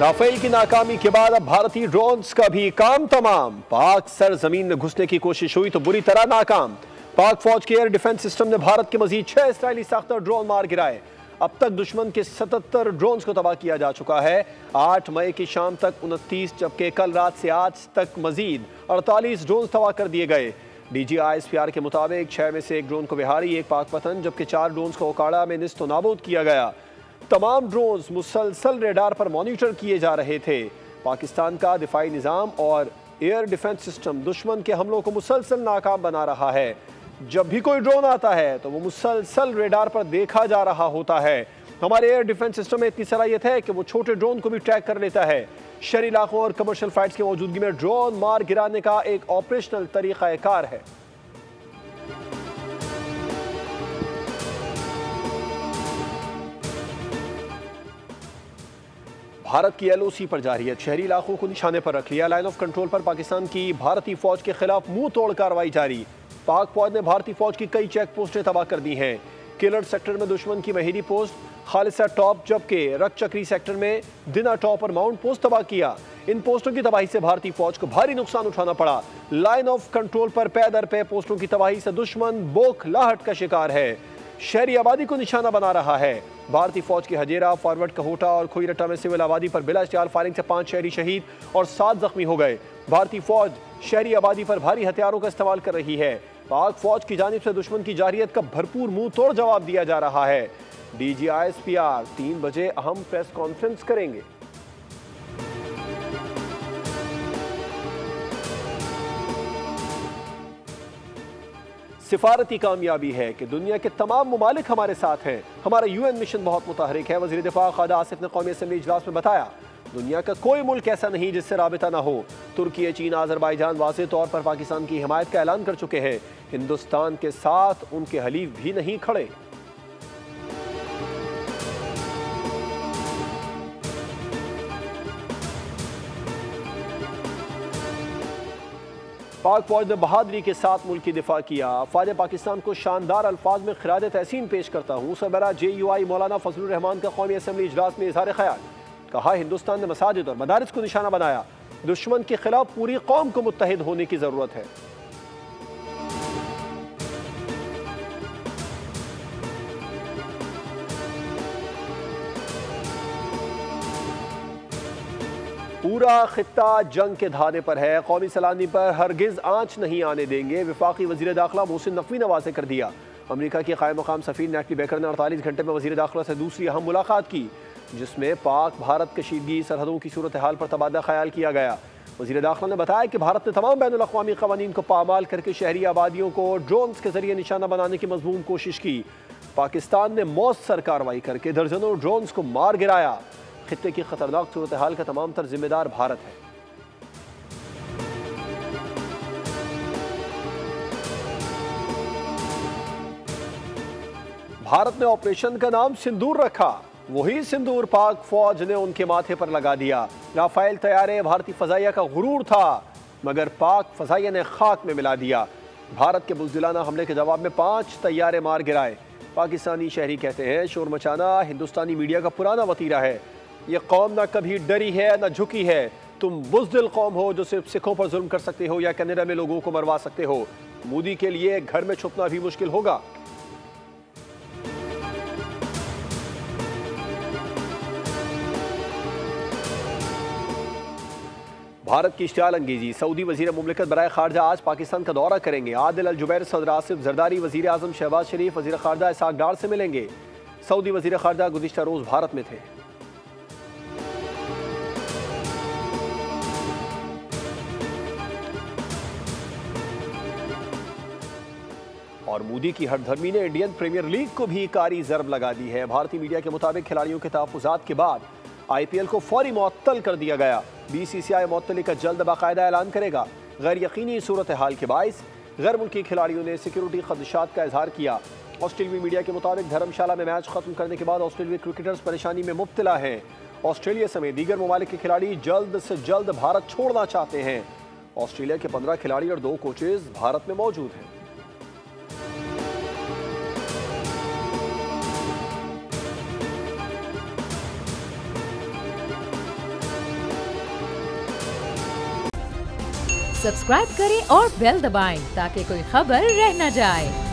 Rafale की नाकामी के बाद अब भारतीय ड्रोन्स का भी काम तमाम। पाक सरजमीन में घुसने की कोशिश हुई तो बुरी तरह नाकाम। पाक फौज के एयर डिफेंस सिस्टम ने भारत के मजीद 6 इसराइली साख्ता ड्रोन मार गिराए। अब तक दुश्मन के 77 ड्रोन्स को तबाह किया जा चुका है। 8 मई की शाम तक 29, जबकि कल रात से आज तक मजीद 48 ड्रोन तबाह कर दिए गए। DGISPR के मुताबिक 6 में से 1 ड्रोन को बिहारी, 1 पाक पतन, जबकि 4 ड्रोन को ओकाड़ा में निस्त नाबूद किया गया। तमाम ड्रोन्स मुसलसल रेडार पर मॉनिटर किए जा रहे थे। पाकिस्तान का दिफाई निज़ाम और एयर डिफेंस सिस्टम दुश्मन के हमलों को मुसलसल नाकाम बना रहा है। जब भी कोई ड्रोन आता है तो वो मुसलसल रेडार पर देखा जा रहा होता है। हमारे एयर डिफेंस सिस्टम में इतनी सलाहियत है कि वो छोटे ड्रोन को भी ट्रैक कर लेता है। शहरी इलाकों और कमर्शियल फ्लाइट्स की मौजूदगी में ड्रोन मार गिराने का एक ऑपरेशनल तरीक़ाकार है। भारत की LOC पर जारियत, शहरी इलाकों को निशाने पर रख लिया। लाइन ऑफ कंट्रोल पर पाकिस्तान की भारतीय फौज के खिलाफ मुंह तोड़ कार्रवाई जारी। पाक फौज ने भारतीय फौज की कई चेक पोस्टें तबाह कर दी हैं। किलर सेक्टर में दुश्मन की महेरी पोस्ट खालिसा टॉप, जबकि रक चक्री सेक्टर में दिना टॉप और माउंट पोस्ट तबाह किया। इन पोस्टों की तबाही से भारतीय फौज को भारी नुकसान उठाना पड़ा। लाइन ऑफ कंट्रोल पर पै दर पे पोस्टों की तबाही से दुश्मन बोखलाहट का शिकार है। शहरी आबादी को निशाना बना रहा है। भारतीय फौज की हजेरा, फॉरवर्ड कहोटा और खोईरट्टा में सिविल आबादी पर बिला इश्तियाल फायरिंग से 5 शहरी शहीद और 7 जख्मी हो गए। भारतीय फौज शहरी आबादी पर भारी हथियारों का इस्तेमाल कर रही है। पाक फौज की जानिब से दुश्मन की जारियत का भरपूर मुंह तोड़ जवाब दिया जा रहा है। DGISPR 3 बजे अहम प्रेस कॉन्फ्रेंस करेंगे। सिफारती कामयाबी है कि दुनिया के तमाम मुमालिक हमारे साथ हैं। हमारा UN मिशन बहुत मुतहरिक है। वज़ीर दिफा ख्वाजा आसिफ ने कौमी असम्बली इजलास में बताया, दुनिया का कोई मुल्क ऐसा नहीं जिससे राबिता ना हो। तुर्की, चीन, आज़रबाईजान वाज़ेह तौर पर पाकिस्तान की हिमायत का ऐलान कर चुके हैं। हिंदुस्तान के साथ उनके हलीफ भी नहीं खड़े। पाक फौज ने बहादुरी के साथ मुल्क की दिफा किया। फ़ौज पाकिस्तान को शानदार अल्फाज में खिराद तहसीन पेश करता हूँ। सरबराह JUI मौलाना फजलुर रहमान का कौमी असम्बली इजलास में इजहार ख्याल। कहा, हिंदुस्तान ने मसाजिद और मदारिस को निशाना बनाया। दुश्मन के खिलाफ पूरी कौम को मुत्तहिद होने की जरूरत है। पूरा खित्ता जंग के धाने पर है। कौमी सलामी पर हरगिज आंच नहीं आने देंगे। वफाकी वजीर दाखिला मोहसिन नकवी ने वाज़ेह कर दिया। अमरीका की कायम मकाम सफीर नेटली बेकर ने 48 घंटे में वजीर दाखिला से दूसरी अहम मुलाकात की, जिसमें पाक भारत कशीदगी, सरहदों की सूरत हाल पर तबादला ख्याल किया गया। वजीर दाखिला ने बताया कि भारत ने तमाम बैनुल अक़वामी क़वानीन को पामाल करके शहरी आबादियों को ड्रोन्स के जरिए निशाना बनाने की मज़मूम कोशिश की। पाकिस्तान ने मौसर कार्रवाई करके दर्जनों ड्रोन्स को मार गिराया। खित्ते की खतरनाक सूरत हाल का तमाम तर जिम्मेदार भारत है। भारत ने ऑपरेशन का नाम सिंदूर रखा। वही सिंदूर पाक फौज ने उनके माथे पर लगा दिया। राफेल तैयारे भारतीय फजाइया का गुरूर था, मगर पाक फजाइया ने खाक में मिला दिया। भारत के बुज़दिलाना हमले के जवाब में 5 तैयारे मार गिराए। पाकिस्तानी शहरी कहते हैं, शोर मचाना हिंदुस्तानी मीडिया का पुराना वतीरा है। ये कौम ना कभी डरी है ना झुकी है। तुम बुज़दिल कौम हो जो सिर्फ सिखों पर जुल्म कर सकते हो या कनाडा में लोगों को मरवा सकते हो। मोदी के लिए घर में छुपना भी मुश्किल होगा। भारत की इश्तियाल अंगेजी, सऊदी वज़ीर मुमलिकत बराए खारजा आज पाकिस्तान का दौरा करेंगे। आदिल अल जुबैर, सदर आसिफ जरदारी, वज़ीर आज़म शहबाज शरीफ, वज़ीर खारजा इसाक डार से मिलेंगे। सऊदी वज़ीर खारजा गुज़िश्ता रोज़ भारत में थे। और मोदी की हरधर्मी ने इंडियन प्रीमियर लीग को भी कारी ज़रब लगा दी है। भारतीय मीडिया के मुताबिक खिलाड़ियों के तहफ़्फ़ुज़ात के बाद IPL को फौरी मुअत्तल कर दिया गया। BCCI मुअत्तली का जल्द बाकायदा ऐलान करेगा। गैर यकीनी सूरत हाल के बाइस गैर मुल्की खिलाड़ियों ने सिक्योरिटी खदशात का इजहार किया। ऑस्ट्रेलियाई मीडिया के मुताबिक धर्मशाला में मैच खत्म करने के बाद ऑस्ट्रेलियाई क्रिकेटर्स परेशानी में मुब्तला हैं। ऑस्ट्रेलिया समेत दीगर ममालिक के खिलाड़ी जल्द से जल्द भारत छोड़ना चाहते हैं। ऑस्ट्रेलिया के 15 खिलाड़ी और 2 कोचेज भारत में मौजूद हैं। सब्सक्राइब करें और बेल दबाएं ताकि कोई खबर रह न जाए।